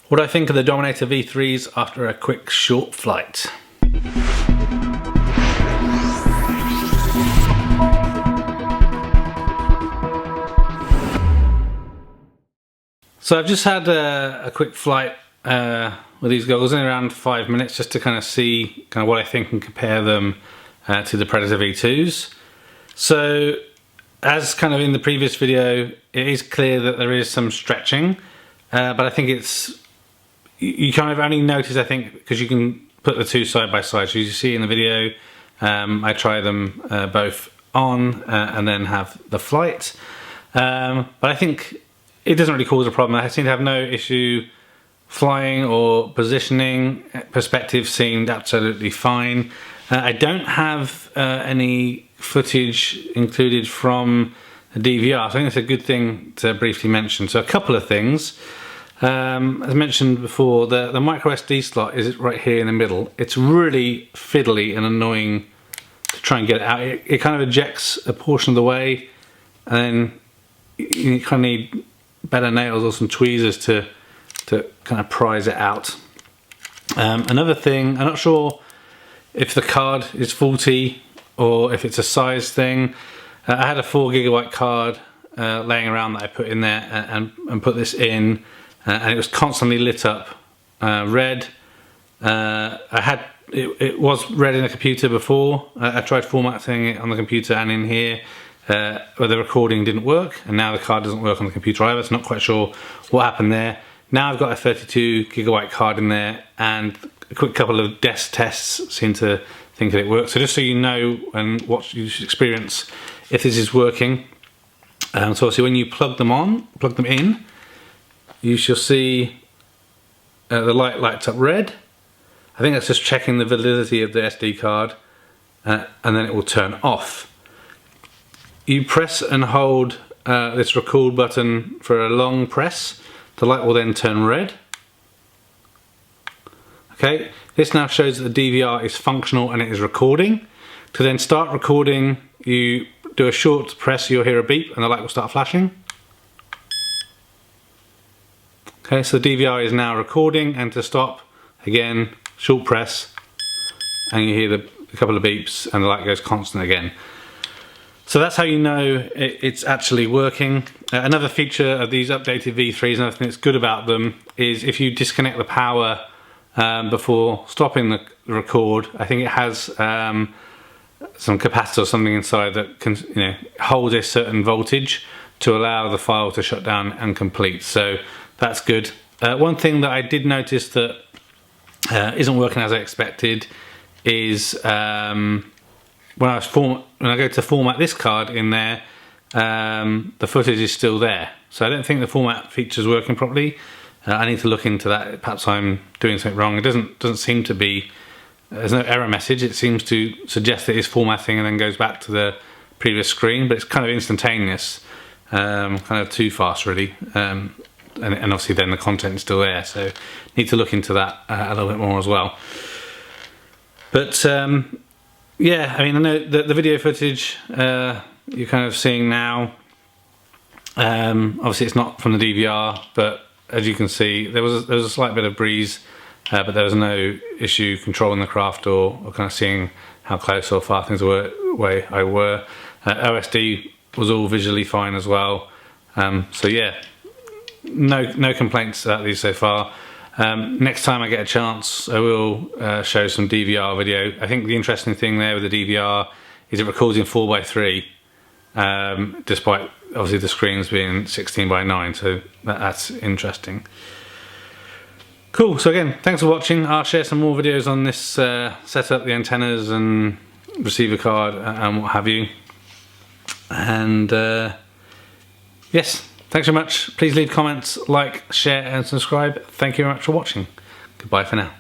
What do I think of the Dominator V3s after a quick short flight? So I've just had a quick flight with these goggles, in around 5 minutes, just to kind of see what I think and compare them to the Predator V2s. So as kind of in the previous video, it is clear that there is some stretching, but I think you kind of only notice, I think, because you can put the two side by side. So as you see in the video, I try them both on and then have the flight. But I think it doesn't really cause a problem. I seem to have no issue flying or positioning. Perspective seemed absolutely fine. I don't have any footage included from the DVR, so I think it's a good thing to briefly mention. So a couple of things. As mentioned before, the micro SD slot is right here in the middle. It's really fiddly and annoying to try and get it out. It kind of ejects a portion of the way, and then you kind of need better nails or some tweezers to kind of prise it out. Another thing, I'm not sure if the card is faulty or if it's a size thing. I had a 4GB card laying around that I put in there and put this in. And it was constantly lit up red. It was red in the computer before. I tried formatting it on the computer and in here, where the recording didn't work, and now the card doesn't work on the computer either, so not quite sure what happened there. Now I've got a 32GB card in there, and a quick couple of desk tests seem to think that it works. So just so you know and what you should experience if this is working. So obviously when you plug them in, you shall see the light lights up red. I think that's just checking the validity of the SD card, and then it will turn off. You press and hold this record button for a long press. The light will then turn red. Okay, this now shows that the DVR is functional and it is recording. To then start recording, you do a short press, you'll hear a beep and the light will start flashing. Okay, so the DVR is now recording, and to stop, again, short press, and you hear a couple of beeps and the light goes constant again. So that's how you know it's actually working. Another feature of these updated V3s, another thing that's good about them, is if you disconnect the power before stopping the record, I think it has some capacitor or something inside that can hold a certain voltage to allow the file to shut down and complete. So that's good. One thing that I did notice that isn't working as I expected is when I go to format this card in there, the footage is still there. So I don't think the format feature is working properly. I need to look into that. Perhaps I'm doing something wrong. It doesn't seem to be. There's no error message. It seems to suggest that it's formatting and then goes back to the previous screen, but it's kind of instantaneous, kind of too fast really. And obviously then the content is still there, so need to look into that a little bit more as well. But yeah, I mean, I know the video footage you're kind of seeing now, obviously it's not from the DVR, but as you can see, there was a slight bit of breeze, but there was no issue controlling the craft or kind of seeing how close or far things were away I were. OSD was all visually fine as well. So yeah, no complaints about these so far. Next time I get a chance, I will show some DVR video. I think the interesting thing there with the DVR is it records in 4:3, despite obviously the screens being 16:9, so that's interesting. Cool, so again, thanks for watching. I'll share some more videos on this setup, the antennas and receiver card and what have you. And yes, thanks very much. Please leave comments, like, share and subscribe. Thank you very much for watching. Goodbye for now.